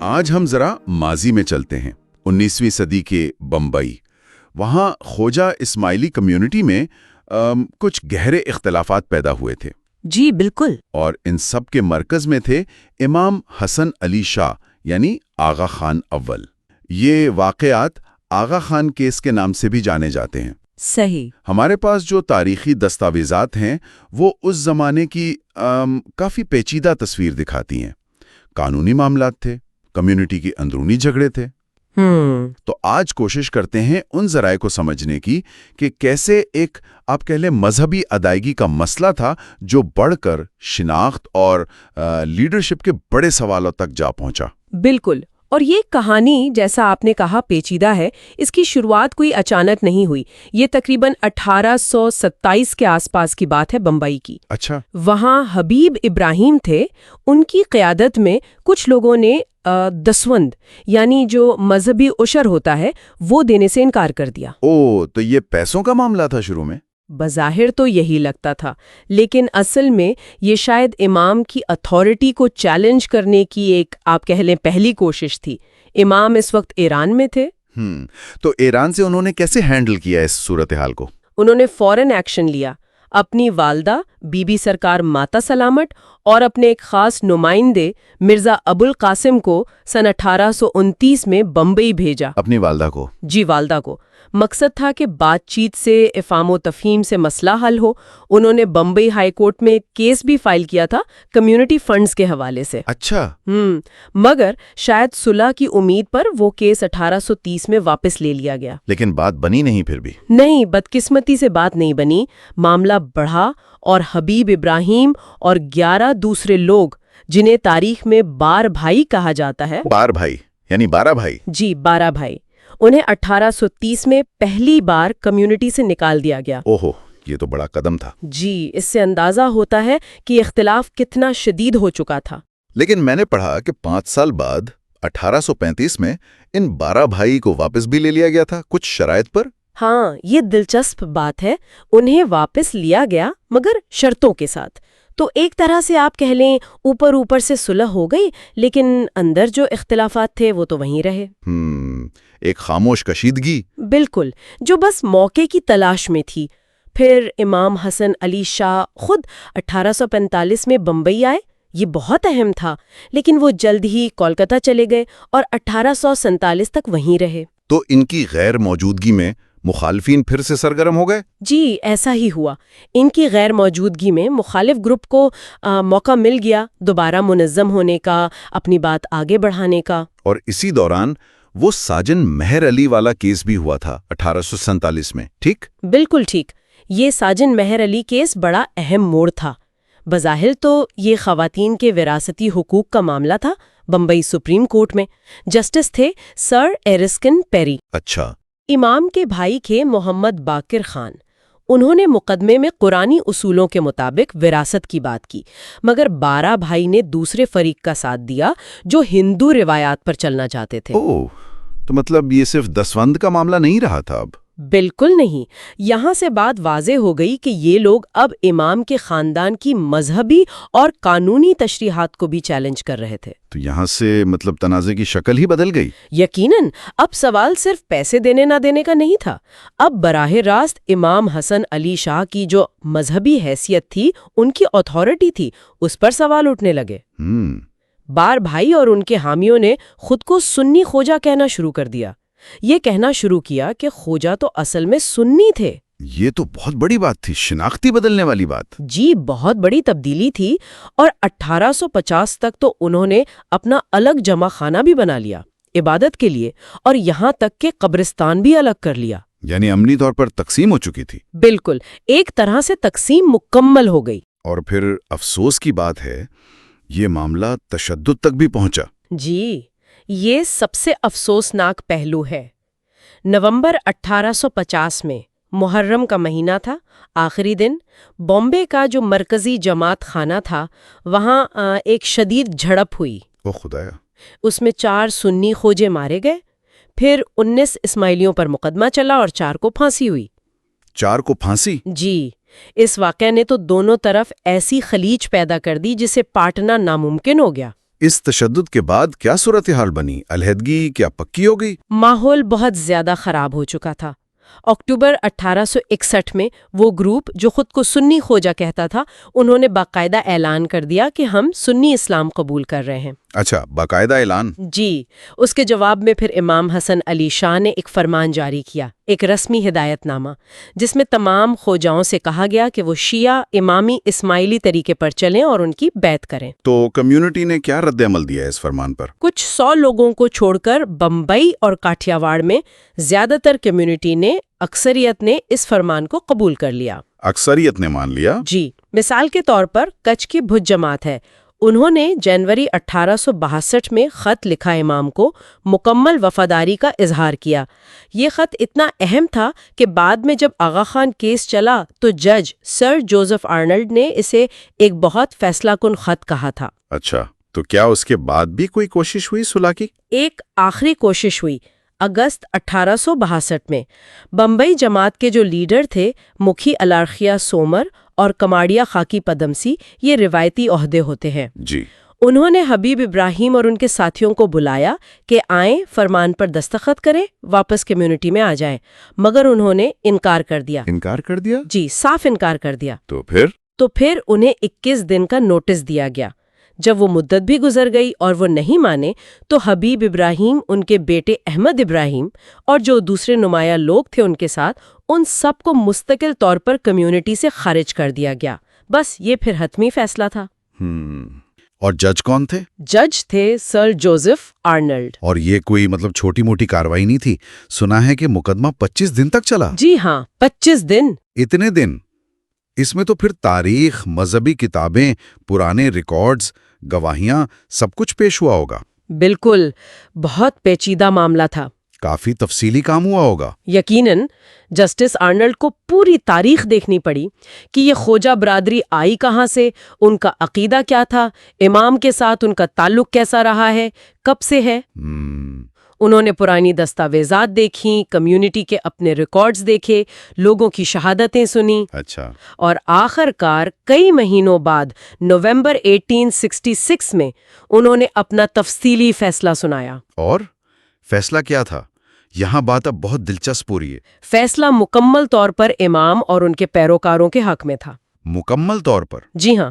آج ہم ذرا ماضی میں چلتے ہیں، 19ویں صدی کے بمبئی۔ وہاں خواجہ اسماعیلی کمیونٹی میں کچھ گہرے اختلافات پیدا ہوئے تھے۔ جی بالکل۔ اور ان سب کے مرکز میں تھے امام حسن علی شاہ یعنی آغا خان اول۔ یہ واقعات آغا خان کیس کے نام سے بھی جانے جاتے ہیں۔ صحیح۔ ہمارے پاس جو تاریخی دستاویزات ہیں وہ اس زمانے کی کافی پیچیدہ تصویر دکھاتی ہیں۔ قانونی معاملات تھے، کمیونٹی کی اندرونی جھگڑے تھے۔ تو آج کوشش کرتے ہیں ان ذرائع کو سمجھنے کی کہ کیسے ایک آپ کہہ لیں مذہبی ادائیگی کا مسئلہ تھا جو بڑھ کر شناخت اور لیڈرشپ کے بڑے سوالوں تک جا پہنچا۔ بالکل۔ اور یہ کہانی جیسا آپ نے کہا پیچیدہ ہے، اس کی شروعات کوئی اچانک نہیں ہوئی۔ یہ تقریباً 1827 کے آس پاس کی بات ہے بمبئی کی۔ اچھا۔ وہاں حبیب ابراہیم تھے، ان کی قیادت میں کچھ لوگوں نے دسوند یعنی جو مذہبی عشر ہوتا ہے وہ دینے سے انکار کر دیا۔ تو یہ پیسوں کا معاملہ تھا شروع میں؟ بظاہر تو یہی لگتا تھا، لیکن اصل میں یہ شاید امام کی اتھارٹی کو چیلنج کرنے کی ایک آپ کہہ لیں پہلی کوشش تھی۔ امام اس وقت ایران میں تھے۔ تو ایران سے انہوں نے کیسے ہینڈل کیا اس صورتحال کو؟ انہوں نے فوراً ایکشن لیا۔ اپنی والدہ بی بی سرکار ماتا سلامت اور اپنے ایک خاص نمائندے مرزا ابو القاسم کو سن 1829 میں بمبئی بھیجا۔ اپنی والدہ کو؟ جی، والدہ کو۔ مقصد تھا کہ بات چیت سے، افہام و تفہیم سے مسئلہ حل ہو۔ انہوں نے بمبئی ہائی کورٹ میں کیس بھی فائل کیا تھا کمیونٹی فنڈز کے حوالے سے۔ اچھا۔ مگر شاید صلح کی امید پر وہ کیس 1830 میں واپس لے لیا گیا۔ لیکن بات بنی نہیں پھر بھی؟ نہیں، بدقسمتی سے بات نہیں بنی۔ معاملہ بڑھا اور حبیب ابراہیم اور 11 دوسرے لوگ جنہیں تاریخ میں بار بھائی کہا جاتا ہے۔ بار بھائی یعنی 12 بھائی؟ جی، 12 بھائی۔ انہیں 1830 میں پہلی بار کمیونٹی سے نکال دیا گیا۔ اوہو، یہ تو بڑا قدم تھا۔ جی، اس سے اندازہ ہوتا ہے کہ اختلاف کتنا شدید ہو چکا تھا۔ لیکن میں نے پڑھا کہ 5 سال بعد 1835 میں ان 12 بھائی کو واپس بھی لے لیا گیا تھا کچھ شرائط پر۔ ہاں، یہ دلچسپ بات ہے۔ انہیں واپس لیا گیا مگر شرطوں کے ساتھ۔ تو ایک طرح سے آپ کہہ لیں اوپر سے صلح ہو گئی، لیکن اندر جو اختلافات تھے وہ تو وہیں رہے۔ ایک خاموش کشیدگی۔ بالکل، جو بس موقع کی تلاش میں تھی۔ پھر امام حسن علی شاہ خود 1845 میں بمبئی آئے۔ یہ بہت اہم تھا، لیکن وہ جلد ہی کولکتہ چلے گئے اور 1847 تک وہیں رہے۔ تو ان کی غیر موجودگی میں مخالفین پھر سے سرگرم ہو گئے؟ جی، ایسا ہی ہوا۔ ان کی غیر موجودگی میں مخالف گروپ کو موقع مل گیا دوبارہ منظم ہونے کا، اپنی بات آگے بڑھانے کا۔ اور اسی دوران وہ ساجن مہر علی والا کیس بھی ہوا تھا 1847 میں، ٹھیک؟ بالکل ٹھیک۔ یہ ساجن مہر علی کیس بڑا اہم موڑ تھا۔ بظاہر تو یہ خواتین کے وراثتی حقوق کا معاملہ تھا۔ بمبئی سپریم کورٹ میں جسٹس تھے سر ایرسکن پیری۔ اچھا۔ امام کے بھائی تھے محمد باقر خان۔ انہوں نے مقدمے میں قرآنی اصولوں کے مطابق وراثت کی بات کی، مگر 12 بھائی نے دوسرے فریق کا ساتھ دیا جو ہندو روایات پر چلنا چاہتے تھے۔ تو مطلب یہ صرف دسوند کا معاملہ نہیں رہا تھا اب؟ بالکل نہیں۔ یہاں سے بات واضح ہو گئی کہ یہ لوگ اب امام کے خاندان کی مذہبی اور قانونی تشریحات کو بھی چیلنج کر رہے تھے۔ تو یہاں سے مطلب تنازع کی شکل ہی بدل گئی؟ یقیناً۔ اب سوال صرف پیسے دینے نہ دینے کا نہیں تھا، اب براہ راست امام حسن علی شاہ کی جو مذہبی حیثیت تھی، ان کی اتھارٹی تھی، اس پر سوال اٹھنے لگے۔ بار بھائی اور ان کے حامیوں نے خود کو سنی خواجہ کہنا شروع کر دیا۔ یہ کہنا شروع کیا کہ خواجہ تو اصل میں سنی تھے۔ یہ تو بہت بڑی بات تھی، شناختی بدلنے والی بات۔ جی، بہت بڑی تبدیلی تھی۔ اور 1850 تک تو انہوں نے اپنا الگ جمع خانہ بھی بنا لیا عبادت کے لیے، اور یہاں تک کہ قبرستان بھی الگ کر لیا۔ یعنی عملی طور پر تقسیم ہو چکی تھی؟ بالکل، ایک طرح سے تقسیم مکمل ہو گئی۔ اور پھر افسوس کی بات ہے یہ معاملہ تشدد تک بھی پہنچا۔ جی، یہ سب سے افسوسناک پہلو ہے۔ نومبر 1850 میں محرم کا مہینہ تھا، آخری دن، بامبے کا جو مرکزی جماعت خانہ تھا وہاں ایک شدید جھڑپ ہوئی۔ او خدایا! اس میں 4 سنی خواجے مارے گئے۔ پھر 19 اسماعیلیوں پر مقدمہ چلا اور 4 کو پھانسی ہوئی۔ 4 کو پھانسی؟ جی، اس واقعے نے تو دونوں طرف ایسی خلیج پیدا کر دی جسے پاٹنا ناممکن ہو گیا۔ اس تشدد کے بعد کیا صورتحال بنی؟ علیحدگی کیا پکی ہو گئی؟ ماحول بہت زیادہ خراب ہو چکا تھا۔ اکتوبر 1861 میں وہ گروپ جو خود کو سنی خوجہ کہتا تھا، انہوں نے باقاعدہ اعلان کر دیا کہ ہم سنی اسلام قبول کر رہے ہیں۔ اچھا، باقاعدہ اعلان؟ جی، اس کے جواب میں پھر امام حسن علی شاہ نے ایک فرمان جاری کیا، ایک رسمی ہدایت نامہ، جس میں تمام خوجاؤں سے کہا گیا کہ وہ شیعہ امامی اسماعیلی طریقے پر چلیں اور ان کی بیعت کریں۔ تو کمیونٹی نے کیا رد عمل دیا اس فرمان پر؟ کچھ 100 لوگوں کو چھوڑ کر بمبئی اور کاٹھیا واڑ میں زیادہ تر کمیونٹی نے، اکثریت نے اس فرمان کو قبول کر لیا۔ اکثریت نے مان لیا؟ جی، مثال کے طور پر کچھ کی بھوج جماعت ہے، انہوں نے جنوری 1862 میں خط لکھا امام کو، مکمل وفاداری کا اظہار کیا۔ یہ خط اتنا اہم تھا کہ بعد میں جب آغا خان کیس چلا تو جج سر جوزف آرنلڈ نے اسے ایک بہت فیصلہ کن خط کہا تھا۔ اچھا، تو کیا اس کے بعد بھی کوئی کوشش ہوئی صلح کی؟ ایک آخری کوشش ہوئی اگست 1862 میں۔ بمبئی جماعت کے جو لیڈر تھے، مکھی الارخیا سومر اور کماڑیا خاکی پدمسی، یہ روایتی عہدے ہوتے ہیں۔ جی۔ انہوں نے حبیب ابراہیم اور ان کے ساتھیوں کو بلایا کہ آئیں، فرمان پر دستخط کریں، واپس کمیونٹی میں آ جائیں، مگر انہوں نے انکار کر دیا۔ انکار کر دیا؟ جی، صاف انکار کر دیا۔ تو پھر انہیں 21 دن کا نوٹس دیا گیا۔ جب وہ مدت بھی گزر گئی اور وہ نہیں مانے تو حبیب ابراہیم، ان کے بیٹے احمد ابراہیم اور جو دوسرے نمایاں لوگ تھے ان کے ساتھ، ان سب کو مستقل طور پر کمیونٹی سے خارج کر دیا گیا۔ بس یہ پھر حتمی فیصلہ تھا۔ اور جج کون تھے؟ جج تھے سر جوزف آرنلڈ۔ اور یہ کوئی چھوٹی موٹی کاروائی نہیں تھی، سنا ہے کہ مقدمہ 25 دن تک چلا۔ جی ہاں، 25 دن۔ اتنے دن؟ اس میں تو پھر تاریخ، مذہبی کتابیں، پرانے ریکارڈز، گواہیاں، سب کچھ پیش ہوا ہوگا۔ بالکل، بہت پیچیدہ معاملہ تھا۔ کافی تفصیلی کام ہوا ہوگا۔ یقیناً جسٹس آرنلڈ کو پوری تاریخ دیکھنی پڑی کہ یہ خوجہ برادری آئی کہاں سے، ان کا عقیدہ کیا تھا، امام کے ساتھ ان کا تعلق کیسا رہا ہے، کب سے ہے۔ انہوں نے پرانی دستاویزات دیکھیں، کمیونٹی کے اپنے ریکارڈز دیکھے، لوگوں کی شہادتیں سنی۔ اچھا۔ اور آخر کار کئی مہینوں بعد نومبر 1866 میں انہوں نے اپنا تفصیلی فیصلہ سنایا۔ اور فیصلہ کیا تھا؟ یہاں بات اب بہت دلچسپ ہو رہی ہے۔ فیصلہ مکمل طور پر امام اور ان کے پیروکاروں کے حق میں تھا۔ مکمل طور پر؟ جی ہاں،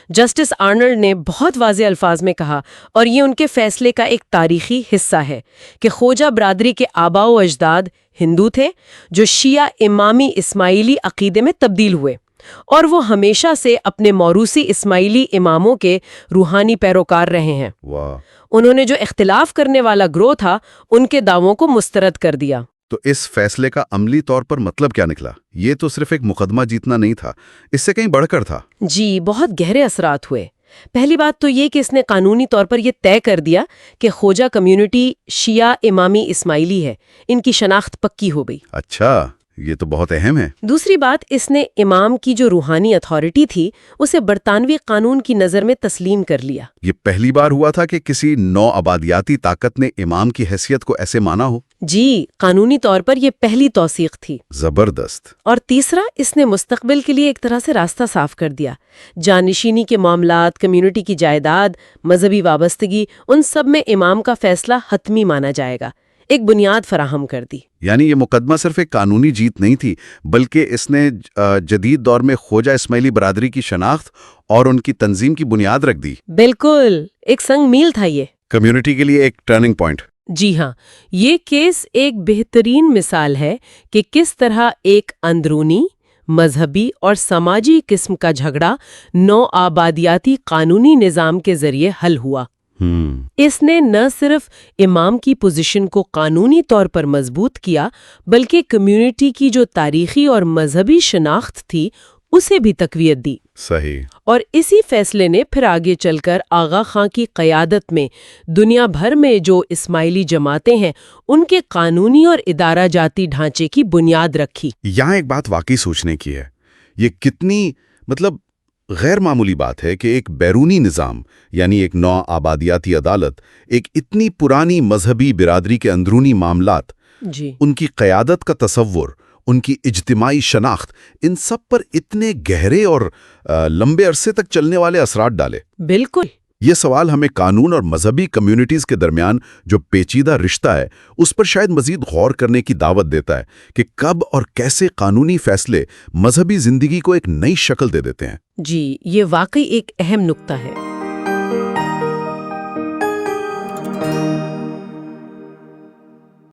جسٹس آرنلڈ نے بہت واضح الفاظ میں کہا، اور یہ ان کے فیصلے کا ایک تاریخی حصہ ہے، کہ خوجہ برادری کے آباء و اجداد ہندو تھے جو شیعہ امامی اسماعیلی عقیدے میں تبدیل ہوئے، اور وہ ہمیشہ سے اپنے موروثی اسماعیلی اماموں کے روحانی پیروکار رہے ہیں۔ واہ۔ انہوں نے جو اختلاف کرنے والا گروہ تھا، ان کے دعووں کو مسترد کر دیا۔ تو اس فیصلے کا عملی طور پر مطلب کیا نکلا؟ یہ تو صرف ایک مقدمہ جیتنا نہیں تھا، اس سے کہیں بڑھ کر تھا۔ جی، بہت گہرے اثرات ہوئے۔ پہلی بات تو یہ کہ اس نے قانونی طور پر یہ طے کر دیا کہ خوجہ کمیونٹی شیعہ امامی اسماعیلی ہے، ان کی شناخت پکی ہو گئی۔ اچھا، یہ تو بہت اہم ہے۔ دوسری بات، اس نے امام کی جو روحانی اتھارٹی تھی اسے برطانوی قانون کی نظر میں تسلیم کر لیا۔ یہ پہلی بار ہوا تھا کہ کسی نو آبادیاتی طاقت نے امام کی حیثیت کو ایسے مانا ہو؟ جی، قانونی طور پر یہ پہلی توثیق تھی۔ زبردست۔ اور تیسرا، اس نے مستقبل کے لیے ایک طرح سے راستہ صاف کر دیا۔ جانشینی کے معاملات، کمیونٹی کی جائیداد، مذہبی وابستگی، ان سب میں امام کا فیصلہ حتمی مانا جائے گا، ایک بنیاد فراہم کر دی۔ یعنی یہ مقدمہ صرف ایک قانونی جیت نہیں تھی، بلکہ اس نے جدید دور میں خوجہ اسماعیلی برادری کی شناخت اور ان کی تنظیم کی بنیاد رکھ دی۔ بالکل، ایک سنگ میل تھا یہ کمیونٹی کے لیے ایک ٹرننگ پوائنٹ۔ جی ہاں، یہ کیس ایک بہترین مثال ہے کہ کس طرح ایک اندرونی، مذہبی اور سماجی قسم کا جھگڑا نو آبادیاتی قانونی نظام کے ذریعے حل ہوا۔ اس نے نہ صرف امام کی پوزیشن کو قانونی طور پر مضبوط کیا، بلکہ کمیونٹی کی جو تاریخی اور مذہبی شناخت تھی اسے بھی تقویت دی۔ صحیح۔ اور اسی فیصلے نے پھر آگے چل کر آغا خان کی قیادت میں دنیا بھر میں جو اسماعیلی جماعتیں ہیں ان کے قانونی اور ادارہ جاتی ڈھانچے کی بنیاد رکھی۔ یہاں ایک بات واقعی سوچنے کی ہے، یہ کتنی غیر معمولی بات ہے کہ ایک بیرونی نظام، یعنی ایک نو آبادیاتی عدالت، ایک اتنی پرانی مذہبی برادری کے اندرونی معاملات، جی، ان کی قیادت کا تصور، ان کی اجتماعی شناخت، ان سب پر اتنے گہرے اور لمبے عرصے تک چلنے والے اثرات ڈالے۔ بالکل، یہ سوال ہمیں قانون اور مذہبی کمیونٹیز کے درمیان جو پیچیدہ رشتہ ہے اس پر شاید مزید غور کرنے کی دعوت دیتا ہے کہ کب اور کیسے قانونی فیصلے مذہبی زندگی کو ایک نئی شکل دے دیتے ہیں۔ جی، یہ واقعی ایک اہم نقطہ ہے۔